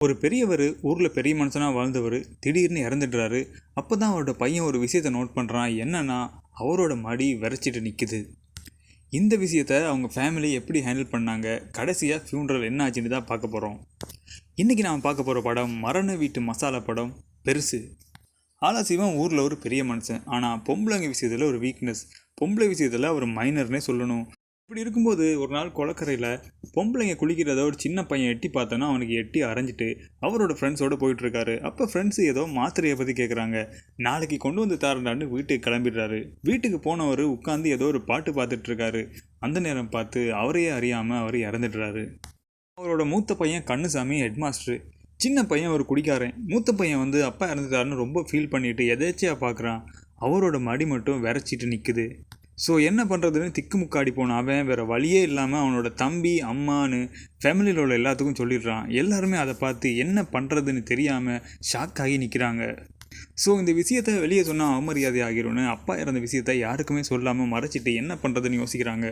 ஒரு பெரியவர் ஊரில் பெரிய மனுஷனாக வாழ்ந்தவர் திடீர்னு இறந்துடுறாரு. அப்போ தான் அவரோட பையன் ஒரு விஷயத்தை நோட் பண்ணுறான். என்னன்னா, அவரோட மடி விரைச்சிட்டு நிற்குது. இந்த விஷயத்த அவங்க ஃபேமிலி எப்படி ஹேண்டில் பண்ணாங்க, கடைசியாக ஃபியூனரல் என்ன ஆச்சுன்னு தான் பார்க்க போகிறோம். இன்றைக்கி நாம் பார்க்க போகிற படம் மரண வீட்டு மசாலா படம் பெருசு. ஆலாசிவன் ஊரில் ஒரு பெரிய மனுஷன், ஆனால் பொம்பளைங்க விஷயத்தில் ஒரு வீக்னஸ். பொம்பளை விஷயத்தில் அவர் மைனர்னே சொல்லணும். இப்படி இருக்கும்போது ஒரு நாள் குளக்கரையில் பொம்பளைங்க குளிக்கிறத ஒரு சின்ன பையன் எட்டி பார்த்தோன்னா அவனுக்கு எட்டி அரைஞ்சிட்டு அவரோட ஃப்ரெண்ட்ஸோடு போயிட்டுருக்காரு. அப்போ ஃப்ரெண்ட்ஸு ஏதோ மாத்திரையை பற்றி கேட்குறாங்க. நாளைக்கு கொண்டு வந்து தரண்டான்னு வீட்டுக்கு கிளம்பிடுறாரு. வீட்டுக்கு போனவர் உட்காந்து ஏதோ ஒரு பாட்டு பார்த்துட்ருக்காரு. அந்த நேரம் பார்த்து அவரையே அறியாமல் அவர் இறந்துடுறாரு. அவரோட மூத்த பையன் கண்ணுசாமி ஹெட்மாஸ்டரு. சின்ன பையன் ஒரு குடிக்காரன். மூத்த பையன் வந்து அப்பா இறந்துட்டாருன்னு ரொம்ப ஃபீல் பண்ணிவிட்டு எதேச்சியாக பார்க்குறான். அவரோட மடி மட்டும் விரைச்சிட்டு நிற்குது. ஸோ என்ன பண்ணுறதுன்னு திக்குமுக்காடி போன அவன் வேறு வழியே இல்லாமல் அவனோட தம்பி அம்மானு ஃபேமிலியில் உள்ள எல்லாத்துக்கும் சொல்லிடுறான். எல்லாருமே அதை பார்த்து என்ன பண்ணுறதுன்னு தெரியாமல் ஷாக் ஆகி நிற்கிறாங்க. ஸோ இந்த விஷயத்தை வெளியே சொன்னால் அவமரியாதை ஆகிரும்னு அப்பா இறந்த விஷயத்தை யாருக்குமே சொல்லாமல் மறைச்சிட்டு என்ன பண்ணுறதுன்னு யோசிக்கிறாங்க.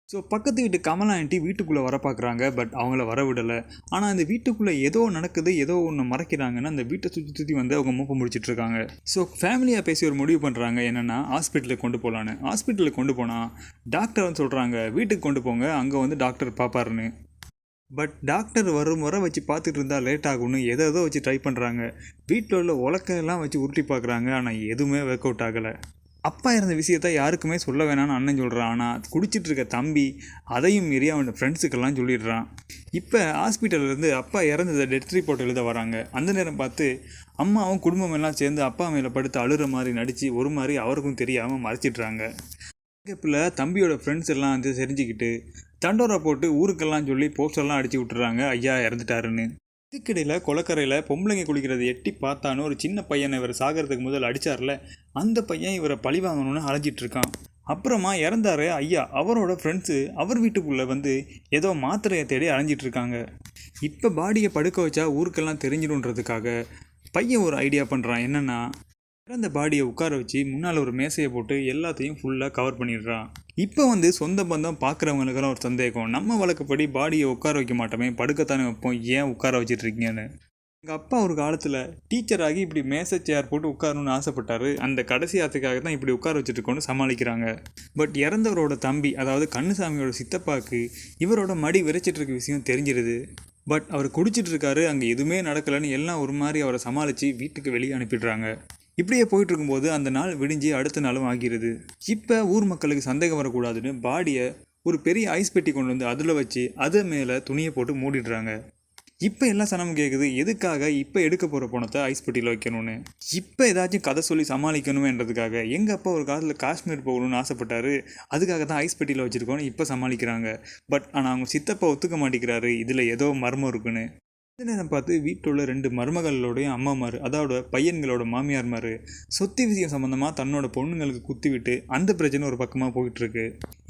ஸோ பக்கத்து வீட்டு கமலா ஆண்டி வீட்டுக்குள்ளே வர பார்க்குறாங்க. பட் அவங்கள வர விடலை. ஆனால் அந்த வீட்டுக்குள்ளே ஏதோ நடக்குது, ஏதோ ஒன்று மறைக்கிறாங்கன்னா அந்த வீட்டை சுற்றி வந்து அவங்க மூக்க முடிச்சிட்ருக்காங்க. ஸோ ஃபேமிலியாக பேசி ஒரு முடிவு பண்ணுறாங்க. என்னென்னா ஹாஸ்பிட்டலுக்கு கொண்டு போகலான்னு. ஹாஸ்பிட்டலுக்கு கொண்டு போனால் டாக்டர் வந்து சொல்கிறாங்க, வீட்டுக்கு கொண்டு போங்க, அங்கே வந்து டாக்டர் பார்ப்பாருன்னு. பட் டாக்டர் வர வச்சு பார்த்துட்டு இருந்தால் லேட் ஆகும்னு எதோ வச்சு ட்ரை பண்ணுறாங்க. வீட்டில் உள்ள உலக்கையெல்லாம் வச்சு உருட்டி பார்க்குறாங்க. ஆனால் எதுவுமே ஒர்க் அவுட் ஆகலை. அப்பா இருந்த விஷயத்த யாருக்குமே சொல்ல வேணான்னு அண்ணன் சொல்கிறான். ஆனால் குடிச்சிட்டு இருக்க தம்பி அதையும் மீறி அவனோட ஃப்ரெண்ட்ஸுக்கெல்லாம் சொல்லிடுறான். இப்போ ஹாஸ்பிட்டல்லேருந்து அப்பா இறந்ததை டெத் ரிப்போர்ட் எழுத வராங்க. அந்த நேரம் பார்த்து அம்மாவும் குடும்பம் எல்லாம் சேர்ந்து அப்பா மேலே படுத்து அழுகிற மாதிரி நடித்து ஒரு மாதிரி அவருக்கும் தெரியாமல் மறைச்சிட்றாங்க. கேப்பில் தம்பியோட ஃப்ரெண்ட்ஸ் எல்லாம் வந்து தெரிஞ்சுக்கிட்டு தண்டோரா போட்டு ஊருக்கெல்லாம் சொல்லி போஸ்டர்லாம் அடித்து விட்டுறாங்க, ஐயா இறந்துட்டாருன்னு. இதுக்கிடையில் குளக்கரையில் பொம்பளைங்க குளிக்கிறத எட்டி பார்த்தானு ஒரு சின்ன பையனை இவர் சாகிறதுக்கு முதல் அடித்தார்ல, அந்த பையன் இவரை பழி வாங்கணும்னு அலைஞ்சிட்ருக்கான். அப்புறமா இறந்தாரு ஐயா. அவரோட ஃப்ரெண்ட்ஸு அவர் வீட்டுக்குள்ளே வந்து ஏதோ மாத்திரையை தேடி அலைஞ்சிட்ருக்காங்க. இப்போ பாடியை படுக்க வச்சா ஊருக்கெல்லாம் தெரிஞ்சிடுன்றதுக்காக பையன் ஒரு ஐடியா பண்ணுறான். என்னென்னா, இறந்த பாடியை உட்கார வச்சு முன்னால் ஒரு மேசையை போட்டு எல்லாத்தையும் ஃபுல்லாக கவர் பண்ணிடுறான். இப்போ வந்து சொந்த பந்தம் பார்க்குறவங்களுக்கெல்லாம் ஒரு சந்தேகம். நம்ம வழக்கப்படி பாடியை உட்கார வைக்க மாட்டோமே, படுக்கத்தானே வைப்போம், ஏன் உட்கார வச்சிட்ருக்கீங்கன்னு. எங்கள் அப்பா ஒரு காலத்தில் டீச்சராகி இப்படி மேசை சேர் போட்டு உட்காரணும்னு ஆசைப்பட்டார். அந்த கடைசி ஆத்துக்காக தான் இப்படி உட்கார வச்சுட்ருக்கோன்னு சமாளிக்கிறாங்க. பட் இறந்தவரோட தம்பி, அதாவது கண்ணுசாமியோட சித்தப்பாவுக்கு இவரோட மடி விரைச்சிட்ருக்க விஷயம் தெரிஞ்சிருது. பட் அவர் குடிச்சிட்டு இருக்காரு, அங்கே எதுவுமே நடக்கலைன்னு எல்லாம் ஒரு மாதிரி அவரை சமாளித்து வீட்டுக்கு வெளியே அனுப்பிடுறாங்க. இப்படியே போயிட்டு இருக்கும்போது அந்த நாள் விடிஞ்சு அடுத்த நாளும் ஆகிறது. இப்போ ஊர் மக்களுக்கு சந்தேகம் வரக்கூடாதுன்னு பாடியை ஒரு பெரிய ஐஸ் பெட்டி கொண்டு வந்து அதில் வச்சு அது மேலே துணியை போட்டு மூடிடுறாங்க. இப்போ எல்லாம் சனமும் கேட்குது, எதுக்காக இப்போ எடுக்க போகிற பணத்தை ஐஸ் பெட்டியில் வைக்கணும்னு. இப்போ ஏதாச்சும் கதை சொல்லி சமாளிக்கணுமேன்றதுக்காக எங்கள் அப்பா ஒரு காலத்தில் காஷ்மீர் போகணும்னு ஆசைப்பட்டார், அதுக்காக தான் ஐஸ் பெட்டியில் வச்சுருக்கோன்னு இப்போ சமாளிக்கிறாங்க. பட் ஆனால் அவங்க சித்தப்பா ஒத்துக்க மாட்டேங்கிறாரு, இதில் ஏதோ மர்மம் இருக்குன்னு. இந்த நேரம் பார்த்து வீட்டில் உள்ள 2 மருமகளோடைய அம்மாமார், அதோட பையன்களோட மாமியார்மார் சொத்து விஷயம் சம்மந்தமாக தன்னோட பொண்ணுங்களுக்கு குத்திவிட்டு அந்த பிரச்சனை ஒரு பக்கமாக போயிட்டுருக்கு.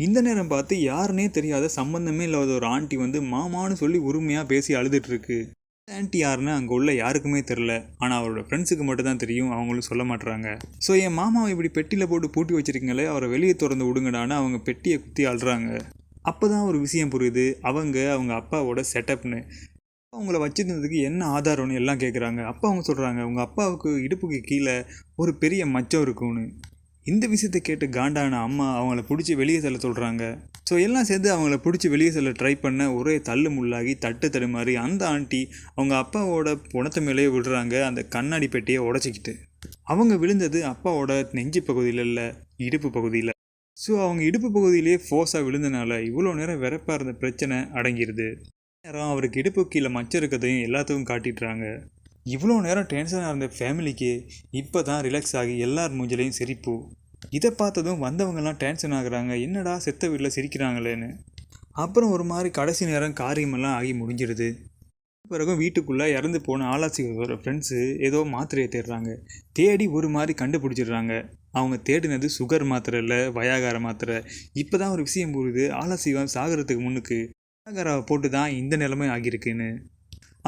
இந்த நேரம் பார்த்து யாருன்னே தெரியாத சம்மந்தமே இல்லாத ஒரு ஆண்டி வந்து மாமான்னு சொல்லி உரிமையாக பேசி அழுதுட்டுருக்கு. ஆண்டி யாருன்னு அங்கே உள்ள யாருக்குமே தெரில. ஆனால் அவரோட ஃப்ரெண்ட்ஸுக்கு மட்டும் தான் தெரியும், அவங்களும் சொல்ல மாட்டுறாங்க. ஸோ என் மாமாவை இப்படி பெட்டியில் போட்டு பூட்டி வச்சுருக்கீங்களே, அவரை வெளியே திறந்து விடுங்கடான்னு அவங்க பெட்டியை குத்தி அழுறாங்க. அப்போ தான் ஒரு விஷயம் புரியுது, அவங்க அப்பாவோட செட்டப்னு. அவங்கள வச்சுருந்ததுக்கு என்ன ஆதாரம்னு எல்லாம் கேட்குறாங்க. அப்போ அவங்க சொல்கிறாங்க, உங்கள் அப்பாவுக்கு இடுப்புக்கு கீழே ஒரு பெரிய மச்சம் இருக்குன்னு. இந்த விஷயத்தை கேட்டு காண்டான அம்மா அவங்கள பிடிச்சி வெளியே செல்ல சொல்கிறாங்க. ஸோ எல்லாம் சேர்ந்து அவங்கள பிடிச்சி வெளியே செல்ல ட்ரை பண்ண ஒரே தள்ளு முள்ளாகி தட்டு மாதிரி அந்த ஆண்டி அவங்க அப்பாவோட புணத்தை மேலேயே விடுறாங்க, அந்த கண்ணாடி பெட்டியை உடச்சிக்கிட்டு. அவங்க விழுந்தது அப்பாவோட நெஞ்சு பகுதியில் இல்லை, இடுப்பு பகுதியில். ஸோ அவங்க இடுப்பு பகுதியிலேயே ஃபோர்ஸாக விழுந்தனால இவ்வளோ நேரம் வெறப்பாக இருந்த பிரச்சனை அடங்கிடுது. நேரம் அவருக்கு இடுப்பு கீழே மச்சம் இருக்கிறதையும் எல்லாத்துக்கும் காட்டிடுறாங்க. இவ்வளோ நேரம் டென்ஷனாக இருந்த ஃபேமிலிக்கு இப்போ தான் ரிலாக்ஸ் ஆகி எல்லார் மூஞ்சிலையும் சிரிப்பு. இதை பார்த்ததும் வந்தவங்கெல்லாம் டென்ஷன் ஆகுறாங்க, என்னடா செத்த வீட்டில் சிரிக்கிறாங்களேன்னு. அப்புறம் ஒரு மாதிரி கடைசி நேரம் காரியமெல்லாம் ஆகி முடிஞ்சிடுது. பிறகும் வீட்டுக்குள்ளே இறந்து போன ஆலாசியோட ஃப்ரெண்ட்ஸு ஏதோ மாத்திரையை தேடுறாங்க. தேடி ஒரு மாதிரி கண்டுபிடிச்சிடுறாங்க. அவங்க தேடினது சுகர் மாத்திரை இல்லை, வயாகார மாத்திரை. இப்போ தான் ஒரு விஷயம் புரியுது, ஆலாசிவன் சாகிறதுக்கு முன்னுக்கு வயாகாராவை போட்டு தான் இந்த நிலைமை ஆகியிருக்குன்னு.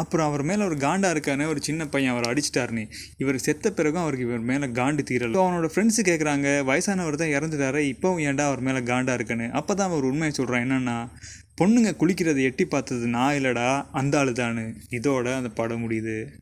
அப்புறம் அவர் மேலே ஒரு காண்டா இருக்கானே ஒரு சின்ன பையன் அவர் அடிச்சிட்டாருன்னு. இவர் செத்த பிறகும் அவருக்கு இவர் மேலே காண்டு தீரல். அவனோட ஃப்ரெண்ட்ஸு கேட்குறாங்க, வயசானவர் தான் இறந்துட்டாரு, இப்போவும் ஏன்டா அவர் மேலே காண்டா இருக்குன்னு. அப்போ தான் அவர் உண்மையை சொல்கிறான். என்னென்னா, பொண்ணுங்க குளிக்கிறதை எட்டி பார்த்தது நான் இல்லைடா அந்த ஆளு தானு. இதோட அந்த படம் முடியுது.